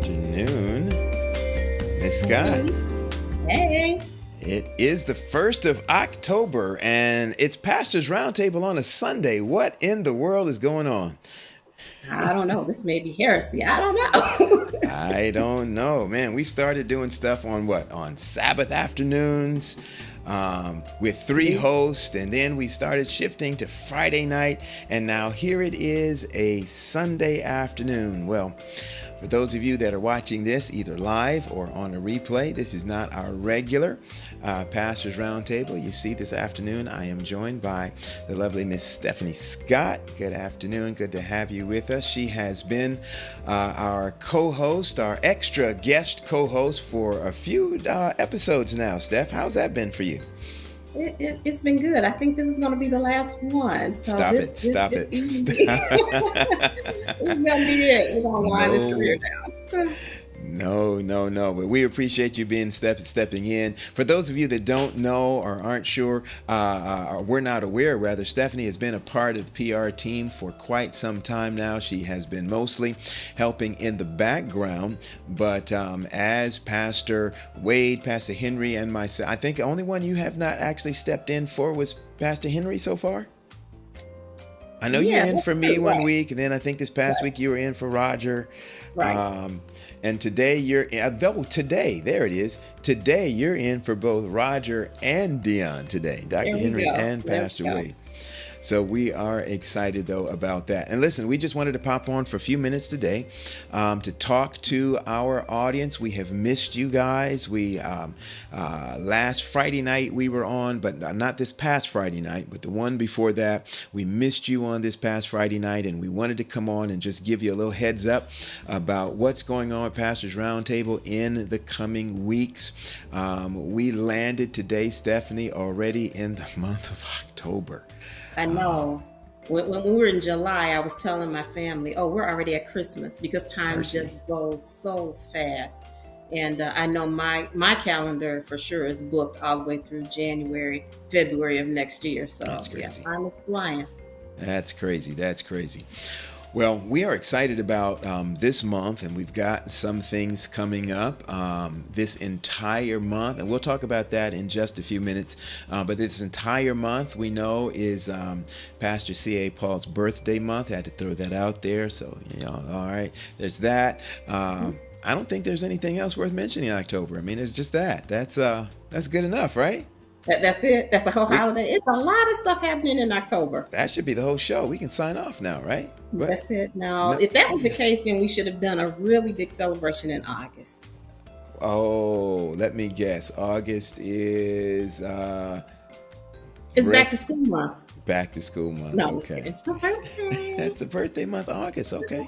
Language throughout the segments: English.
afternoon, Miss Scott. Hey. It is the 1st of October, and it's Pastor's Roundtable on a Sunday. What in the world is going on? I don't know. This may be heresy. I don't know. I don't know, man. We started doing stuff on On Sabbath afternoons with three hosts, and then we started shifting to Friday night, and now here it is, a Sunday afternoon. Well, for those of you that are watching this either live or on a replay, this is not our regular Pastor's Roundtable. You see, this afternoon I am joined by the lovely Miss Stephanie Scott. Good afternoon. Good to have you with us. She has been our co-host, our extra guest co-host for a few episodes now. Steph, how's that been for you? It's been good. I think this is going to be the last one. So Stop it. This is going to be it. We're going to wind this career down. No. But we appreciate you being stepping in. For those of you that don't know or aren't sure, or we're not aware, rather, Stephanie has been a part of the PR team for quite some time now. She has been mostly helping in the background, but as Pastor Wade, Pastor Henry, and myself, I think the only one you have not actually stepped in for was Pastor Henry so far. I know you're in for me one week, and then I think this past week you were in for Roger. Right. And today you're today, there it is. Today you're in for both Roger and Dion today, Dr. Henry and Pastor Wade. So we are excited, though, about that. And listen, we just wanted to pop on for a few minutes today to talk to our audience. We have missed you guys. We last Friday night we were on, but not this past Friday night, but the one before that. We missed you on this past Friday night, and we wanted to come on and just give you a little heads up about what's going on at Pastor's Roundtable in the coming weeks. We landed today, Stephanie, already in the month of October. I know. When we were in July, I was telling my family, we're already at Christmas, because time just goes so fast. And I know my calendar for sure is booked all the way through January, February of next year. So that's crazy. Time is flying. That's crazy. Well, we are excited about this month, and we've got some things coming up this entire month, and we'll talk about that in just a few minutes. But this entire month, we know, is Pastor C.A. Paul's birthday month. I had to throw that out there. So, all right, there's that. I don't think there's anything else worth mentioning in October. I mean, it's just that. That's good enough, right? That's it. That's the whole holiday. It's a lot of stuff happening in October. That should be the whole show. We can sign off now, right? But that's it. Now, if that was the case, then we should have done a really big celebration in August. Oh, let me guess. August is it's back to school month. Back to school month. No, okay. It's my birthday. That's the birthday month, August. Okay.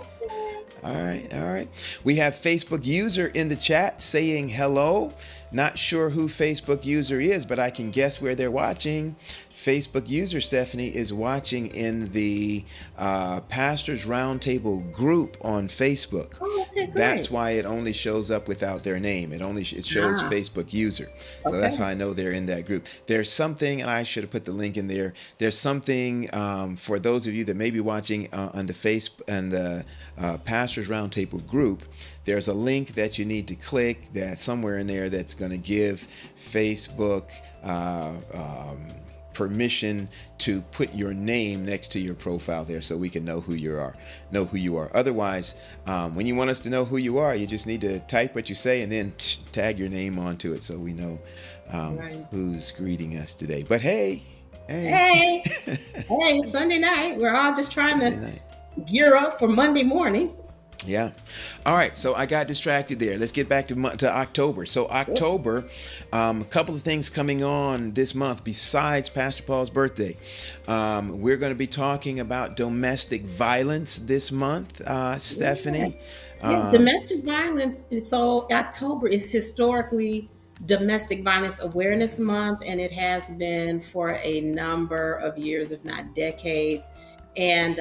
All right. We have Facebook user in the chat saying hello. Not sure who Facebook user is, but I can guess where they're watching. Facebook user Stephanie is watching in the Pastors Roundtable group on Facebook. Oh, okay, great. That's why it only shows up without their name. It shows Facebook user. So that's how I know they're in that group. There's something, and I should have put the link in there. There's something for those of you that may be watching on the Pastors Roundtable group. There's a link that you need to click that's somewhere in there that's going to give Facebook permission to put your name next to your profile there, so we can know who you are. Otherwise, when you want us to know who you are, you just need to type what you say and then tag your name onto it, so we know who's greeting us today. But hey, Sunday night. We're all just trying to gear up for Monday morning. Yeah. All right. So I got distracted there. Let's get back to October. So October, a couple of things coming on this month besides Pastor Paul's birthday. We're going to be talking about domestic violence this month, Stephanie. Domestic violence. So October is historically Domestic Violence Awareness Month, and it has been for a number of years, if not decades. And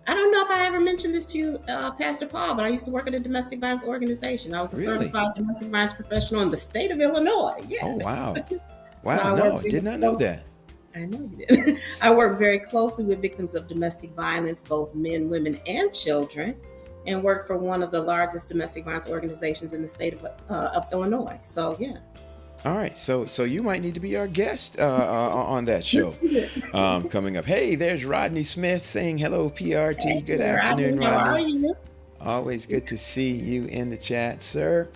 I don't know if I ever mentioned this to you, Pastor Paul, but I used to work at a domestic violence organization. I was a certified domestic violence professional in the state of Illinois. Yes. Oh, wow. Wow, no, did not know that. I know you did. I work very closely with victims of domestic violence, both men, women, and children. and work for one of the largest domestic violence organizations in the state of Illinois. So, yeah. All right, so you might need to be our guest on that show coming up. Hey, there's Rodney Smith saying hello, PRT. Hey, Good afternoon, Rodney. How are Rodney. you? Always good to see you in the chat, sir.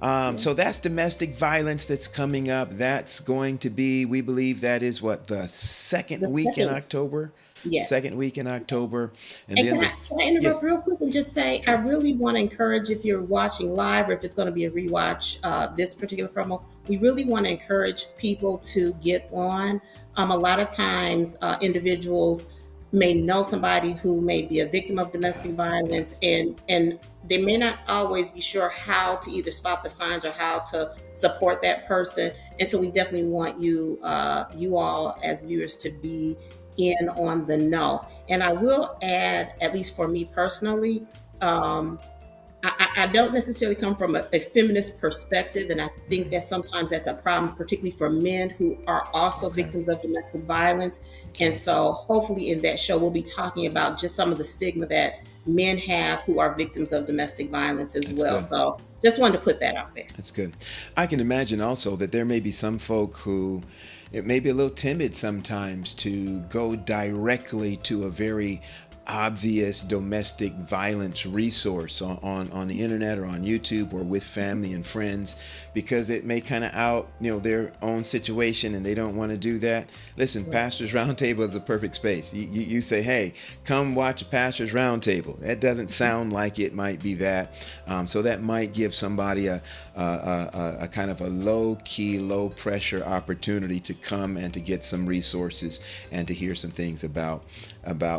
So that's domestic violence that's coming up. That's going to be, we believe that is what, the second week in October? Yes. Second week in October. And then can I interrupt real quick and just say, I really want to encourage, if you're watching live or if it's going to be a rewatch, this particular promo, we really want to encourage people to get on. A lot of times individuals may know somebody who may be a victim of domestic violence, and they may not always be sure how to either spot the signs or how to support that person. And so we definitely want you all as viewers to be in on the know. And I will add, at least for me personally, I don't necessarily come from a feminist perspective, and I think that sometimes that's a problem, particularly for men who are also victims of domestic violence. And so hopefully in that show, we'll be talking about just some of the stigma that men have who are victims of domestic violence as well. Good. So just wanted to put that out there. That's good. I can imagine also that there may be some folk who it may be a little timid sometimes to go directly to a very obvious domestic violence resource on the internet or on YouTube or with family and friends, because it may kind of out their own situation and they don't want to do that. Listen, right. Pastors Roundtable is a perfect space. You say, hey, come watch a Pastors Roundtable. That doesn't sound like it might be that. So that might give somebody a kind of a low-key, low-pressure opportunity to come and to get some resources and to hear some things about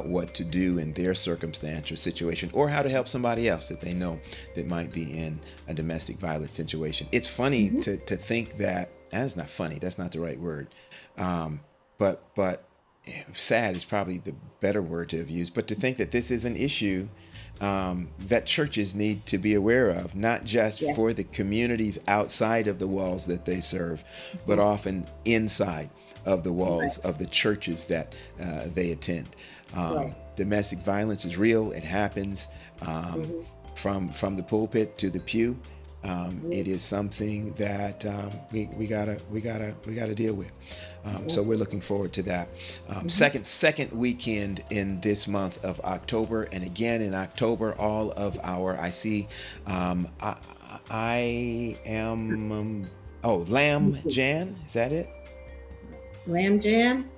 what to do in their circumstance or situation, or how to help somebody else that they know that might be in a domestic violence situation. It's funny to think that's not funny. That's not the right word. But sad is probably the better word to have used. But to think that this is an issue that churches need to be aware of, not just for the communities outside of the walls that they serve, but often inside of the walls of the churches that they attend. Domestic violence is real. It happens from the pulpit to the pew. It is something that we gotta deal with. So we're looking forward to that. Second weekend in this month of October, and again in October, all of our Lamb Jan, is that it? Lamb Jam.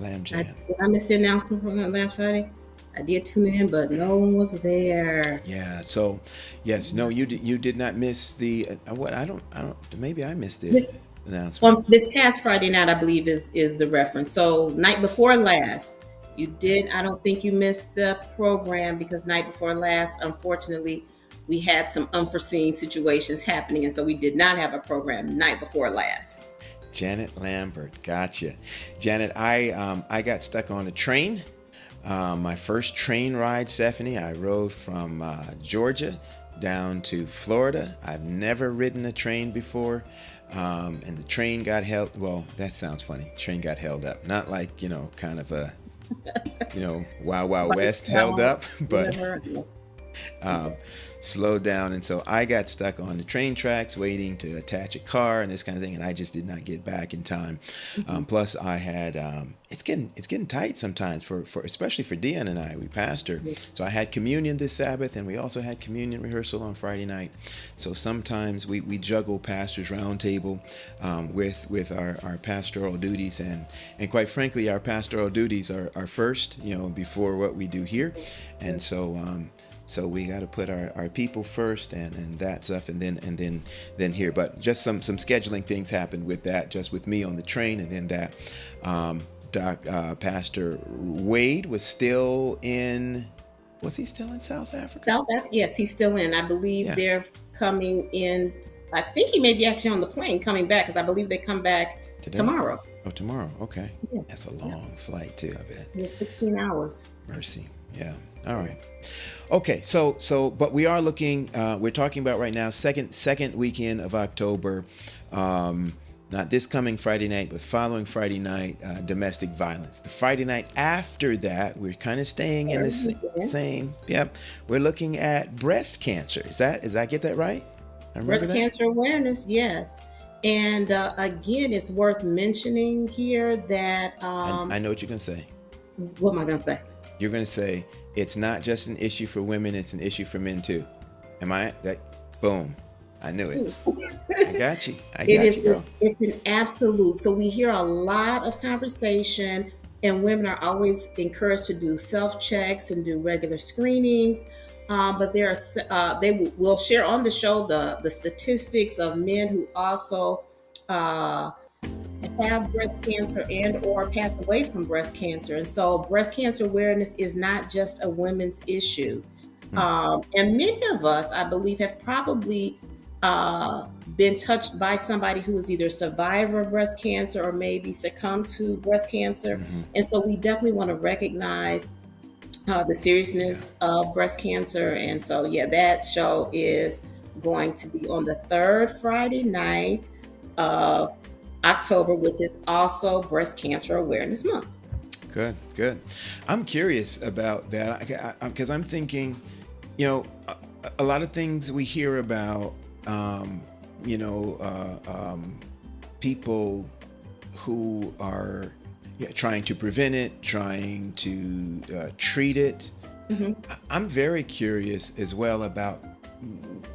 I missed the announcement from last Friday. I did tune in, but no one was there. Yeah. So, yes, no, you did not miss the what? I don't. Maybe I missed this announcement. Well, this past Friday night, I believe is the reference. So, night before last, you did. I don't think you missed the program, because night before last, unfortunately, we had some unforeseen situations happening, and so we did not have a program night before last. Janet Lambert, gotcha. Janet, I got stuck on a train. My first train ride, Stephanie, I rode from Georgia down to Florida. I've never ridden a train before. And the train got held, well, that sounds funny. Train got held up. Not like, kind of a, Wild Wild West held up, but slowed down. And so I got stuck on the train tracks waiting to attach a car and this kind of thing, and I just did not get back in time. Plus I had it's getting tight sometimes for especially for Dion and I. We pastor, so I had communion this Sabbath, and we also had communion rehearsal on Friday night. So sometimes we juggle Pastors Roundtable with our pastoral duties, and quite frankly, our pastoral duties are first, before what we do here. And so we got to put our people first and that stuff, and then here. But just some scheduling things happened with that, just with me on the train, and then that Pastor Wade was still in. Was he still in South Africa? South Africa, yes, he's still in. I believe they're coming in. I think he may be actually on the plane coming back, because I believe they come back tomorrow. Oh, tomorrow. Okay. Yeah. That's a long flight too, I bet. Yeah, 16 hours. Mercy. Yeah. All right. Okay. So, but we are looking, we're talking about right now, second weekend of October. not this coming Friday night, but following Friday night, domestic violence. The Friday night after that, we're kind of staying in the same. Yep, we're looking at breast cancer. Is I get that right? I remember Breast that. cancer awareness, yes. And again, it's worth mentioning here that I know what you're gonna say. what am I gonna say? You're gonna say it's not just an issue for women; it's an issue for men too. Am I? That boom. I knew it. I got you. I got you, bro. It's an absolute. So we hear a lot of conversation, and women are always encouraged to do self checks and do regular screenings. But will share on the show the statistics of men who also have breast cancer and or pass away from breast cancer. And so breast cancer awareness is not just a women's issue. And many of us, I believe, have probably been touched by somebody who is either a survivor of breast cancer or maybe succumbed to breast cancer. And so we definitely want to recognize the seriousness of breast cancer. And so, that show is going to be on the third Friday night of October, which is also Breast Cancer Awareness Month. Good, good. I'm curious about that because I'm thinking, a lot of things we hear about, people who are trying to prevent it, trying to treat it. I'm very curious as well about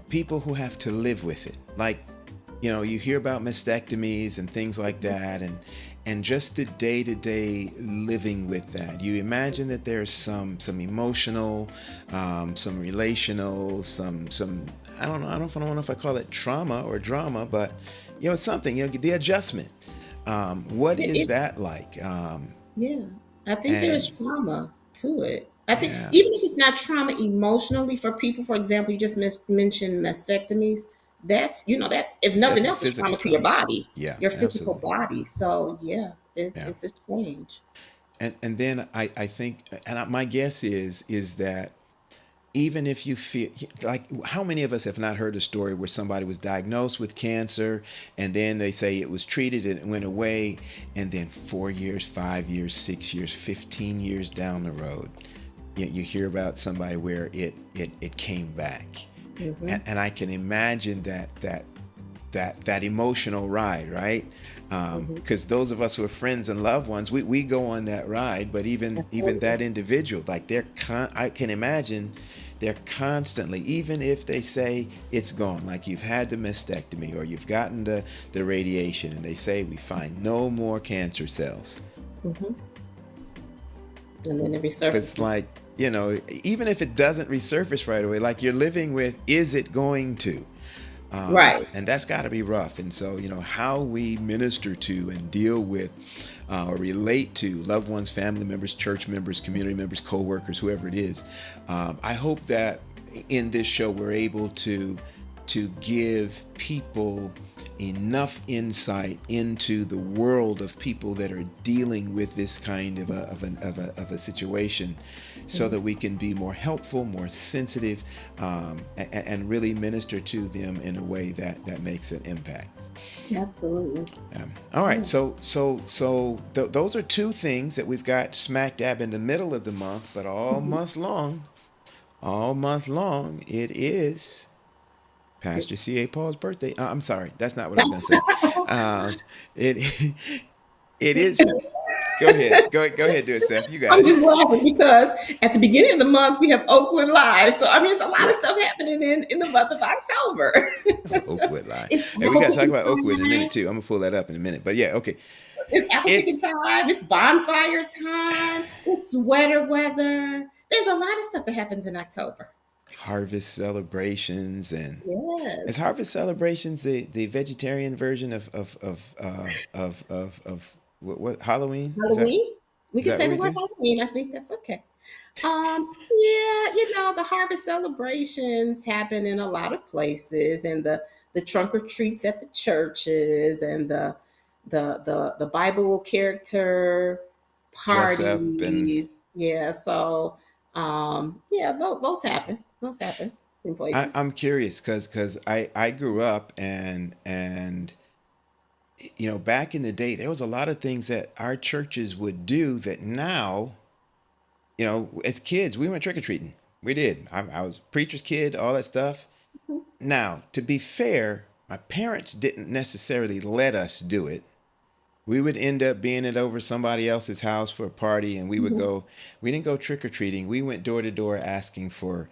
people who have to live with it. Like, you hear about mastectomies and things like that, and just the day-to-day living with that. You imagine that there's some emotional, some relational, some I don't know. I don't know if I call it trauma or drama, but it's something. The adjustment. What is that like? I think there's trauma to it. I think even if it's not trauma emotionally for people, for example, you just mentioned mastectomies. That's that if nothing else is trauma to your body, your physical body. So it's a change. And then I think, and my guess is that even if you feel like, how many of us have not heard a story where somebody was diagnosed with cancer and then they say it was treated and it went away, and then 4 years, 5 years, 6 years, 15 years down the road, you hear about somebody where it came back. And I can imagine that emotional ride, right? Because those of us who are friends and loved ones, we go on that ride. But even that individual, like I can imagine they're constantly, even if they say it's gone, like you've had the mastectomy or you've gotten the radiation, and they say we find no more cancer cells. And then it resurfaces. It's like, even if it doesn't resurface right away, like you're living with, is it going to? Right. And that's got to be rough. And so, how we minister to and deal with or relate to loved ones, family members, church members, community members, co-workers, whoever it is. I hope that in this show we're able to give people enough insight into the world of people that are dealing with this kind of a situation, so that we can be more helpful, more sensitive, and really minister to them in a way that makes an impact. Absolutely. All right. So those are two things that we've got smack dab in the middle of the month, but all month long, it is Pastor C.A. Paul's birthday. I'm sorry, that's not what I was going to say. It is. Go ahead, do it, Steph. You got it. I'm just laughing because at the beginning of the month we have Oakwood Live, so it's a lot of stuff happening in the month of October. Oakwood Live. Hey, we got to talk about Oakwood in a minute too. I'm gonna pull that up in a minute, but okay. It's apple picking time. It's bonfire time. It's sweater weather. There's a lot of stuff that happens in October. Harvest celebrations, and yes. Is harvest celebrations the vegetarian version of what Halloween? Halloween? We can say the word Halloween. I think that's okay. The harvest celebrations happen in a lot of places, and the trunk or treats at the churches, and the Bible character parties. Those happen. Those happen in places. I'm curious because I grew up and back in the day, there was a lot of things that our churches would do that now, as kids, we went trick or treating. We did. I was preacher's kid, all that stuff. Now, to be fair, my parents didn't necessarily let us do it. We would end up being at over somebody else's house for a party, and we would Mhm. go. We didn't go trick or treating. We went door to door asking for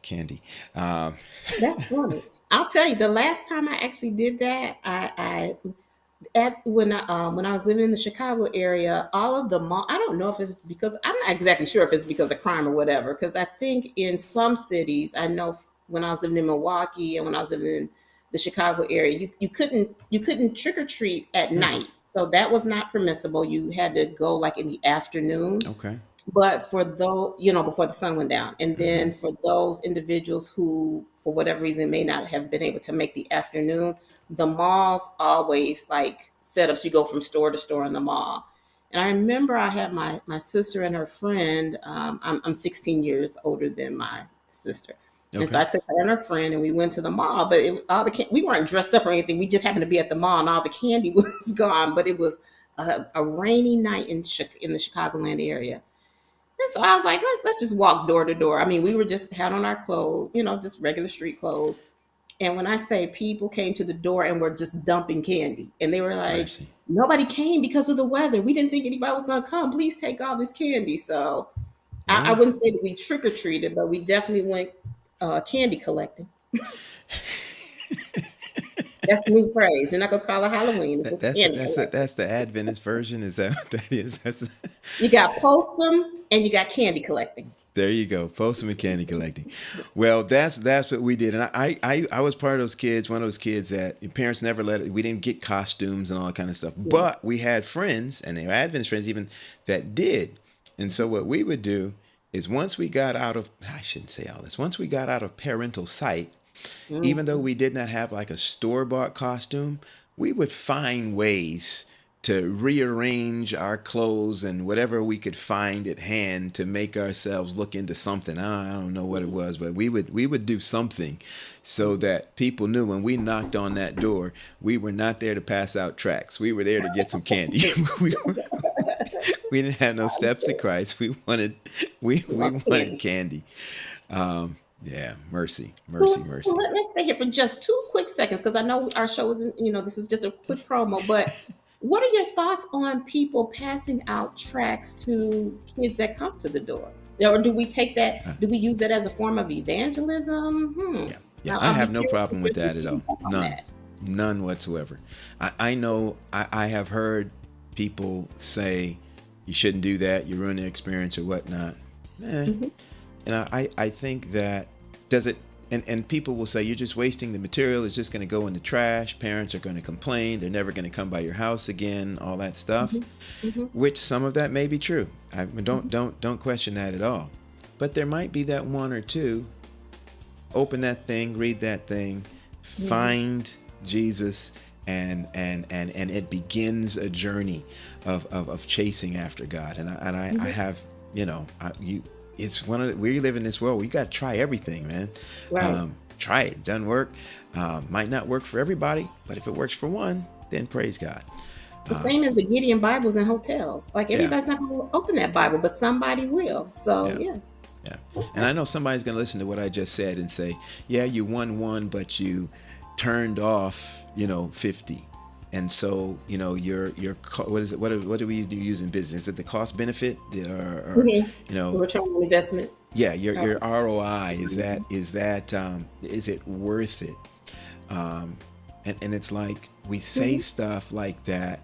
candy. That's funny. I'll tell you, the last time I actually did that, I at when I was living in the Chicago area, all of the mall. I don't know if it's because I'm not exactly sure if it's because of crime or whatever. Because I think in some cities, I know when I was living in Milwaukee and when I was living in the Chicago area, you couldn't trick or treat at Hmm, night, so that was not permissible. You had to go like in the afternoon. okay. But for those, before the sun went down, and Hmm. then for those individuals who, for whatever reason, may not have been able to make the afternoon, the malls always like setups. You go from store to store in the mall. And I remember I had my sister and her friend. I'm 16 years older than my sister, and so Okay. I took her and her friend, and we went to the mall. But we weren't dressed up or anything. We just happened to be at the mall, and all the candy was gone. But it was a rainy night in the Chicagoland area. And so I was like, let's just walk door to door. I mean, we were just had on our clothes, just regular street clothes. And when I say people came to the door and were just dumping candy, and they were like, Mercy. nobody came because of the weather. We didn't think anybody was going to come. Please take all this candy. So I Yeah. wouldn't say that we trick or treated, but we definitely went candy collecting. That's the new phrase. You're not going to call it Halloween. It's That's candy that's collecting. the Adventist version. Is that what that is? You got postum and you got candy collecting. There you go. Post candy collecting. Well, that's what we did, and I was part of those kids. One of those kids that your parents never let it. We didn't get costumes and all that kind of stuff, Yeah. but we had friends, and they were Adventist friends even that did. And so what we would do is once we got out of I shouldn't say all this. Once we got out of parental sight, even though Mhm. we did not have like a store bought costume, we would find ways to rearrange our clothes and whatever we could find at hand to make ourselves look into something. I don't know what it was, but we would do something so that people knew when we knocked on that door, we were not there to pass out tracts. We were there to get some candy. we, we didn't have no steps of Christ. We Love wanted candy. candy. Yeah, mercy, mercy, So mercy. let's stay here for just 2 quick seconds because I know our show isn't, this is just a quick promo, but what are your thoughts on people passing out tracts to kids that come to the door? Or do we take Uh, that, do we use that as a form of evangelism? Yeah, yeah. I I'll be have no curious to problem hear with some that at all. feedback on None, that. none whatsoever. I know. I have heard people say you shouldn't do that. You ruin the experience or whatnot. Eh. Mhm. And I think that does it. And people will say you're just wasting the material. It's just going to go in the trash. Parents are going to complain. They're never going to come by your house again. All that stuff, Mhm. Mhm. which some of that may be true. I don't Mhm. don't don't question that at all. But there might be that one or two. Open that thing, read that thing, Mhm. find Jesus, and it begins a journey of chasing after God. And I Mhm. have, you it's one of we live in this world where you got to try everything, man. Right. Try it. Doesn't work. Might not work for everybody, but if it works for one, then praise God. The Uh, same as the Gideon Bibles in hotels. Like yeah, everybody's not going to open that Bible, but somebody will. So yeah. yeah. Yeah. And Okay. I know somebody's going to listen to what I just said and say, yeah, you won one, but you turned off, 50. And so, what is it? What do we use in business? Is it the cost benefit? Or, Mhm. you The know, return on investment. yeah, your ROI, Mhm. is it worth it? Um, and it's like we say Mhm. stuff like that,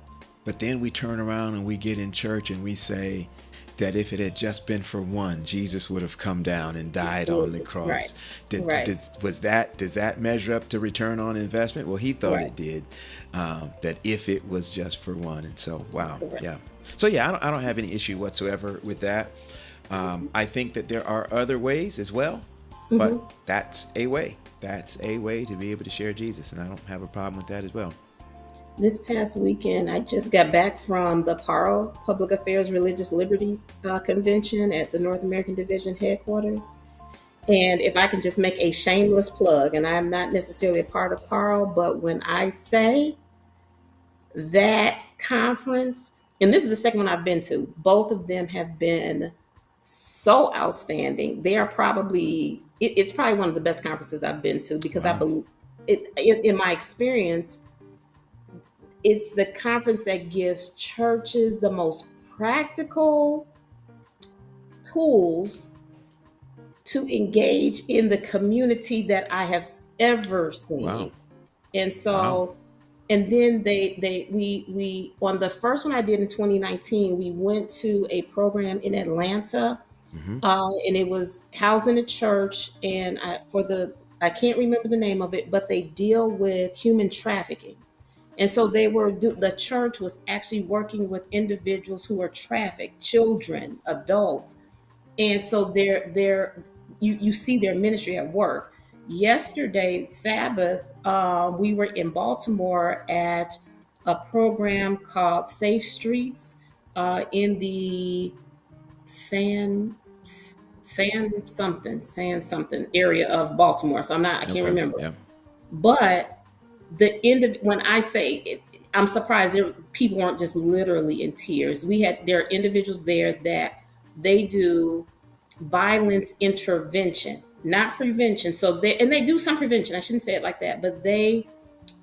but then we turn around and we get in church and we say that if it had just been for one, Jesus would have come down and died on the Absolutely. Right. cross. Did, Right. did was that does that measure up to return on investment? Well, he thought Right. it did. That if it was just for one, and so wow, Correct. yeah. So yeah, I don't have any issue whatsoever with that. I think that there are other ways as well, but Hmm. that's a way. That's a way to be able to share Jesus, and I don't have a problem with that as well. This past weekend, I just got back from the PARO Public Affairs Religious Liberty Convention at the North American Division headquarters. And if I can just make a shameless plug, and I'm not necessarily a part of PARO, but when I say That conference, and this is the second one I've been to, both of them have been so outstanding. They are probably, it's probably one of the best conferences I've been to because I Wow. believe in my experience, it's the conference that gives churches the most practical tools to engage in the community that I have ever Wow. seen. And Wow. so, and then we on the first one I did in 2019, we went to a program in Atlanta, Mm-hmm. and it was housed in a church, and I can't remember the name of it, but they deal with human trafficking. And so the church was actually working with individuals who are trafficked, children, adults, and so you see their ministry at work. Yesterday Sabbath, we were in Baltimore at a program called Safe Streets, in the sand sand something area of Baltimore, so I can't Okay. remember. Yeah. But the end of when I say it, I'm surprised people weren't just literally in tears. There are individuals there that they do violence intervention, not prevention. So they do some prevention. I shouldn't say it like that, but they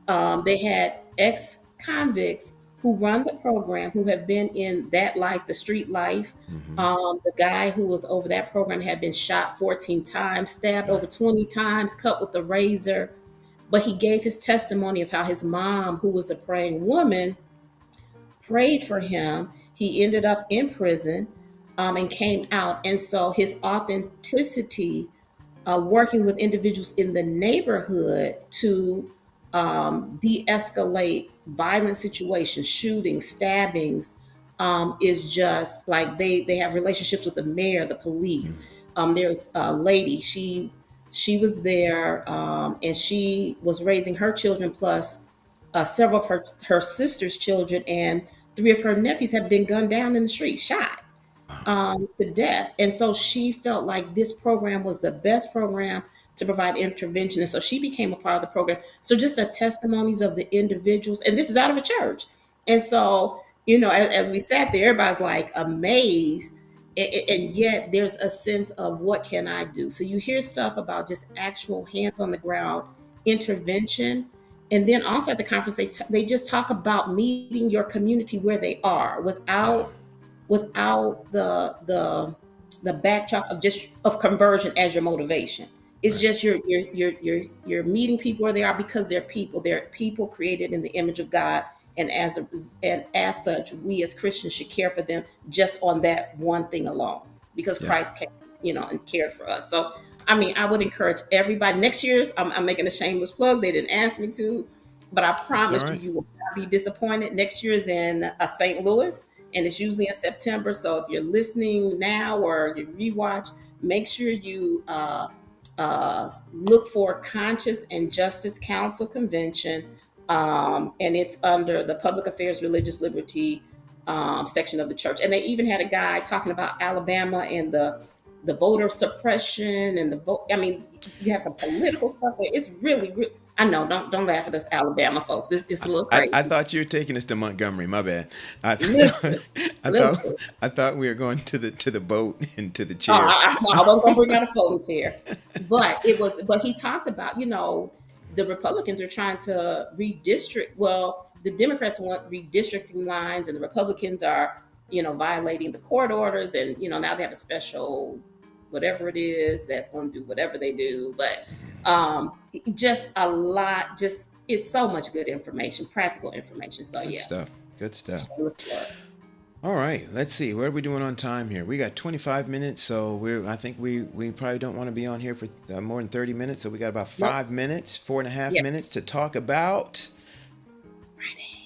had ex convicts who run the program who have been in that life, the street life. Mm-hmm. The guy who was over that program had been shot 14 times, stabbed Yeah. over 20 times, cut with a razor. But he gave his testimony of how his mom, who was a praying woman, prayed for him. He ended up in prison, and came out. And so his authenticity, working with individuals in the neighborhood to de escalate violent situations, shootings, stabbings, is just like they have relationships with the mayor, the police. Mm. There's a lady, she was there, and she was raising her children plus several of her sister's children, and three of her nephews have been gunned down in the street, shot Wow. to death. And so she felt like this program was the best program to provide intervention. And so she became a part of the program. So just the testimonies of the individuals, and this is out of a church. And so, as we sat there, everybody's like amazed. And yet there's a sense of what can I do? So you hear stuff about just actual hands on the ground intervention. And then also at the conference, they just talk about meeting your community where they are Yeah. without the backdrop of conversion as your motivation. It's Right. just you're meeting people where they are because they're people. They're people created in the image of God, and as such, we as Christians should care for them just on that one thing alone, because Yeah. Christ came, and cared for us. So, I mean, I would encourage everybody. Next year's, I'm making a shameless plug. They didn't ask me to, but I That's all promise you, right. you will not be disappointed. Next year is in St. Louis, and it's usually in September. So if you're listening now or you rewatch, make sure you look for Conscious and Justice Council Convention, and it's under the Public Affairs Religious Liberty section of the church. And they even had a guy talking about Alabama and the voter suppression and the vote. I mean, you have some political stuff there. It's really. I know. Don't laugh at us, Alabama folks. It's a little I crazy. thought you were taking us to Montgomery. My bad. I thought Listen, I thought listen. I thought we were going to the boat and to the Oh, chair. no, I wasn't gonna bring out a folding chair, but he talked about, the Republicans are trying to redistrict. Well, the Democrats want redistricting lines, and the Republicans are, violating the court orders, and now they have a special whatever it is that's going to do whatever they do. But just a lot, just it's so much good information, practical information. So Good yeah, stuff. Good stuff. shameless plug. All right, let's see. What are we doing on time here? We got 25 minutes, so I think we probably don't want to be on here for more than 30 minutes. So we got about Nope. 5 minutes, 4.5 Yeah. minutes to talk about Friday.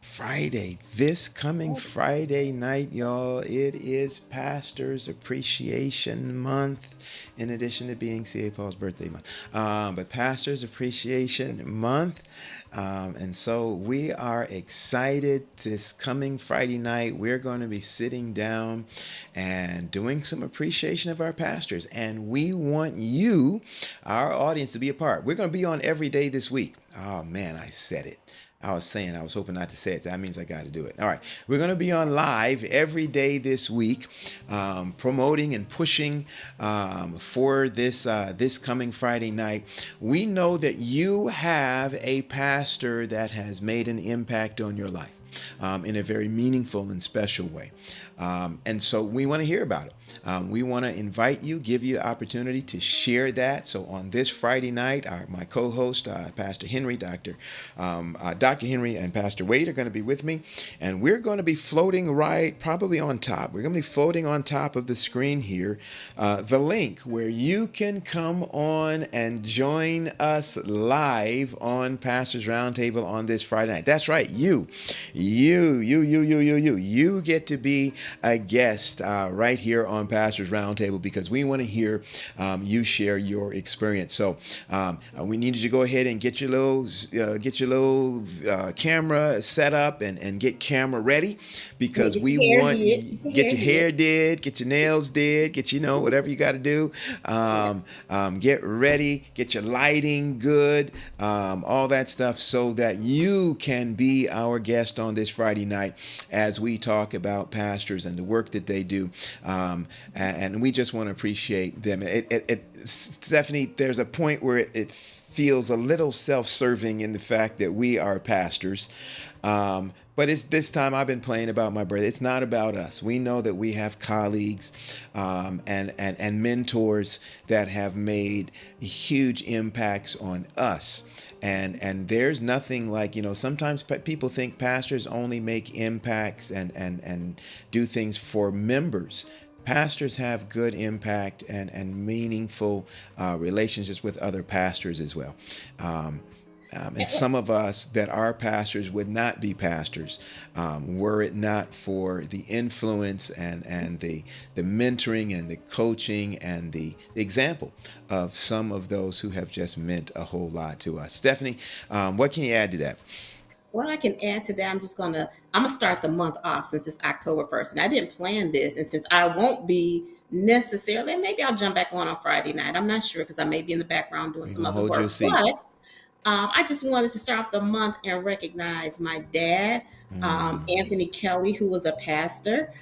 Friday. This coming Friday night, y'all. It is Pastors Appreciation Month, in addition to being C.A. Paul's birthday month. But Pastors Appreciation Month. And so we are excited. This coming Friday night, we're going to be sitting down and doing some appreciation of our pastors. And we want you, our audience, to be a part. We're going to be on every day this week. Oh, man, I said it. I was saying, I was hoping not to say it. That means I got to do it. All right. We're going to be on live every day this week, promoting and pushing for this coming Friday night. We know that you have a pastor that has made an impact on your life in a very meaningful and special way. And so we want to hear about it. We want to invite you, give you the opportunity to share that. So on this Friday night, my co-host, Pastor Henry, Dr. Henry and Pastor Wade are going to be with me. And we're going to be floating probably on top. We're going to be floating on top of the screen here, the link where you can come on and join us live on Pastor's Roundtable on this Friday night. That's right. You get to be a guest right here on Pastor's Roundtable, because we want to hear you share your experience. So we need you to go ahead and get your little camera set up and get camera ready, because we want get your hair did, get your nails did, get whatever you got to do. Get ready, get your lighting good, all that stuff, so that you can be our guest on this Friday night as we talk about pastors and the work that they do. And we just want to appreciate them. Stephanie, there's a point where it feels a little self-serving in the fact that we are pastors. But it's this time I've been playing about my brother. It's not about us. We know that we have colleagues and mentors that have made huge impacts on us. And there's nothing like, sometimes people think pastors only make impacts and do things for members. Pastors have good impact and meaningful relationships with other pastors as well. And some of us that are pastors would not be pastors were it not for the influence and the mentoring and the coaching and the example of some of those who have just meant a whole lot to us. Stephanie, what can you add to that? What I can add to that, I'm gonna start the month off since it's October 1st, and I didn't plan this, and since I won't be necessarily, maybe I'll jump back on Friday night. I'm not sure, because I may be in the background doing some other work. But I just wanted to start off the month and recognize my dad, Anthony Kelly, who was a pastor.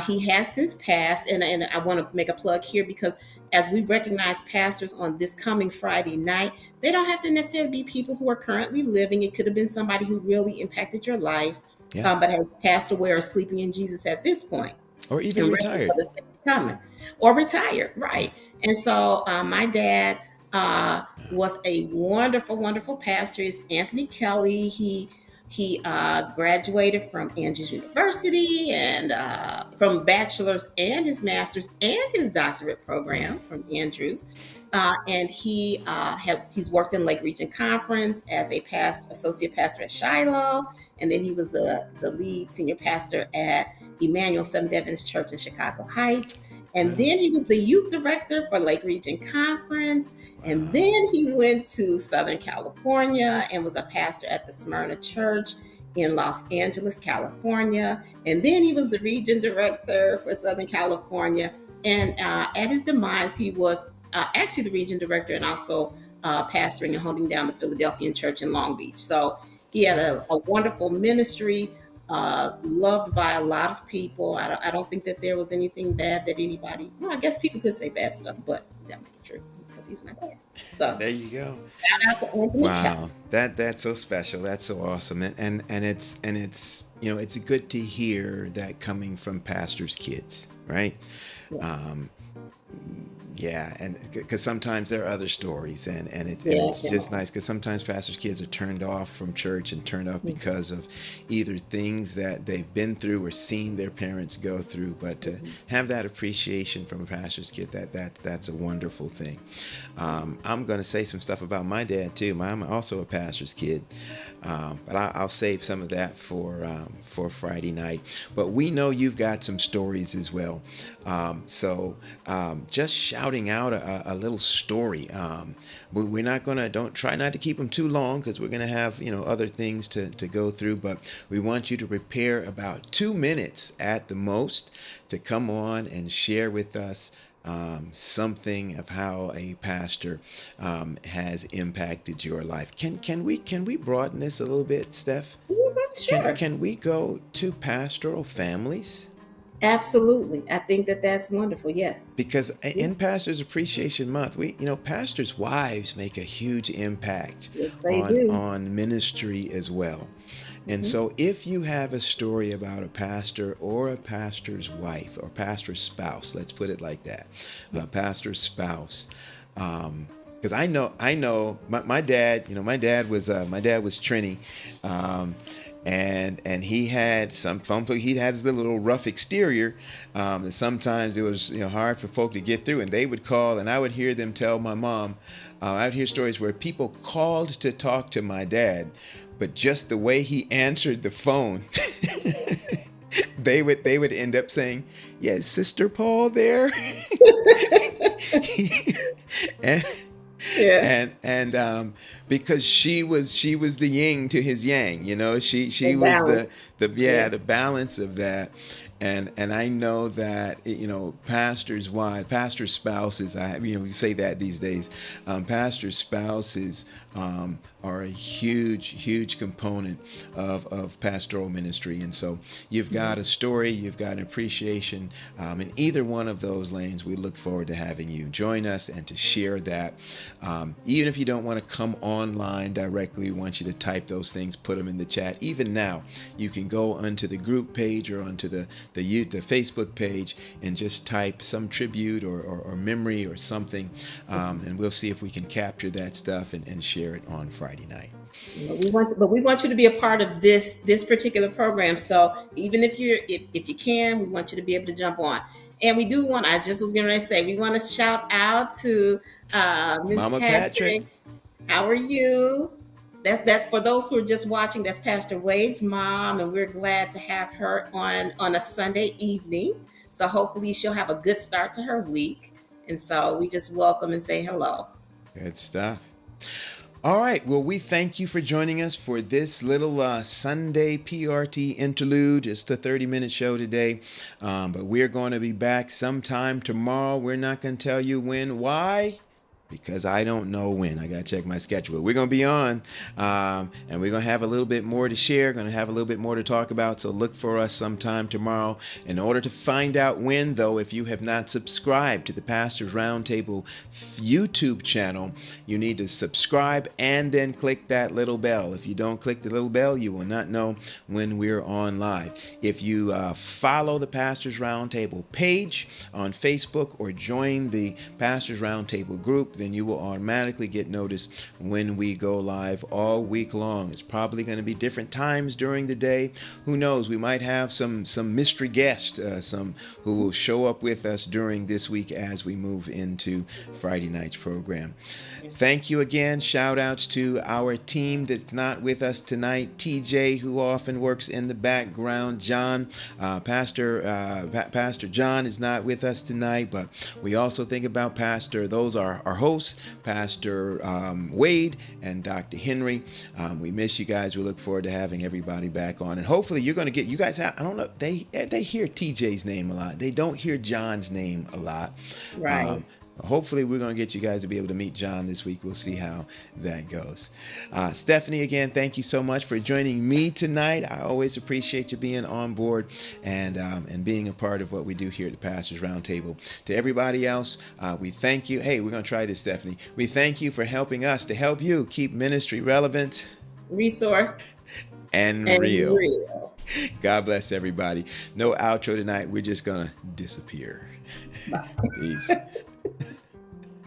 He has since passed, and I want to make a plug here, because as we recognize pastors on this coming Friday night, they don't have to necessarily be people who are currently living. It could have been somebody who really impacted your life, but has passed away or sleeping in Jesus at this point. Or even retired. Or retired, right. And so my dad was a wonderful, wonderful pastor. Is Anthony Kelly. He graduated from Andrews University and from bachelor's and his master's and his doctorate program from Andrews. And he's worked in Lake Region Conference as a associate pastor at Shiloh. And then he was the lead senior pastor at Emmanuel Seventh Adventist Church in Chicago Heights. And then he was the youth director for Lake Region Conference. And then he went to Southern California and was a pastor at the Smyrna Church in Los Angeles, California. And then he was the region director for Southern California. And at his demise, he was actually the region director and also pastoring and holding down the Philadelphian Church in Long Beach. So he had a wonderful ministry. Loved by a lot of people. I don't think that there was anything bad that anybody. Well, I guess people could say bad stuff, but that might be true because he's my dad. So there you go. Shout out to Anthony. Wow, that's so special. That's so awesome, and it's it's good to hear that coming from pastors' kids, right? Yeah. And because sometimes there are other stories, and it's just nice because sometimes pastors' kids are turned off from church and turned off because of either things that they've been through or seen their parents go through. But to have that appreciation from a pastor's kid, that's a wonderful thing. I'm going to say some stuff about my dad too. I'm also a pastor's kid, but I'll save some of that for Friday night. But we know you've got some stories as well. So just shouting out a little story. We're not don't try not to keep them too long because we're going to have other things to go through. But we want you to prepare about 2 minutes at the most to come on and share with us something of how a pastor has impacted your life. Can we broaden this a little bit, Steph? Can Sure. can we go to pastoral families? Absolutely. I think that that's wonderful. Yes. Because in Pastors Appreciation Month, pastors' wives make a huge impact Yes, they do. on ministry as well. And Mhm. so if you have a story about a pastor or a pastor's wife or pastor's spouse, let's put it like that, a pastor's spouse, because I know my dad. My dad was Trini, um, and he had he had his little rough exterior, and sometimes it was hard for folk to get through, and they would call, and I would hear them tell my mom. I would hear stories where people called to talk to my dad, but just the way he answered the phone, they would end up saying, "Yeah, is Sister Paul there?" and Yeah. and because she was the yin to his yang, she The was balance. the balance of that. And I know that pastors' wives, pastors' spouses, we say that these days, pastors' spouses are a huge component of pastoral ministry. And so you've got a story, you've got an appreciation, in either one of those lanes. We look forward to having you join us and to share that. Even if you don't want to come online directly, we want you to type those things, put them in the chat. Even now, you can go onto the group page or onto the Facebook page and just type some tribute or memory or something, and we'll see if we can capture that stuff and share it on Friday night. But we want you to be a part of this particular program. So even if you can, we want you to be able to jump on. And we do want. I just was going to say we want to shout out to Ms. Mama Patrick. Patrick. How are you? That's for those who are just watching. That's Pastor Wade's mom, and we're glad to have her on a Sunday evening. So hopefully she'll have a good start to her week. And so we just welcome and say hello. Good stuff. All right. Well, we thank you for joining us for this little Sunday PRT interlude. Just a 30-minute show today. But we're going to be back sometime tomorrow. We're not going to tell you when. Why? Because I don't know when. I got to check my schedule. We're going to be on, and we're going to have a little bit more to share, going to have a little bit more to talk about. So look for us sometime tomorrow. In order to find out when, though, if you have not subscribed to the Pastors Roundtable YouTube channel, you need to subscribe and then click that little bell. If you don't click the little bell, you will not know when we're on live. If you follow the Pastors Roundtable page on Facebook or join the Pastors Roundtable group, then you will automatically get noticed when we go live all week long. It's probably going to be different times during the day. Who knows? We might have some mystery guests, some who will show up with us during this week as we move into Friday night's program. Thank you again. Shout outs to our team that's not with us tonight. TJ, who often works in the background. John, Pastor John is not with us tonight, but we also think about those are our hosts, Pastor Wade and Dr. Henry. We miss you guys. We look forward to having everybody back on. And hopefully you're going to get, you guys have, I don't know, they hear TJ's name a lot. They don't hear John's name a lot. Right. Hopefully we're going to get you guys to be able to meet John this week. We'll see how that goes. Stephanie, again, thank you so much for joining me tonight. I always appreciate you being on board and being a part of what we do here at the Pastors Roundtable. To everybody else, we thank you. Hey, we're going to try this, Stephanie. We thank you for helping us to help you keep ministry relevant, Resource and real. God bless everybody. No outro tonight. We're just going to disappear. Peace.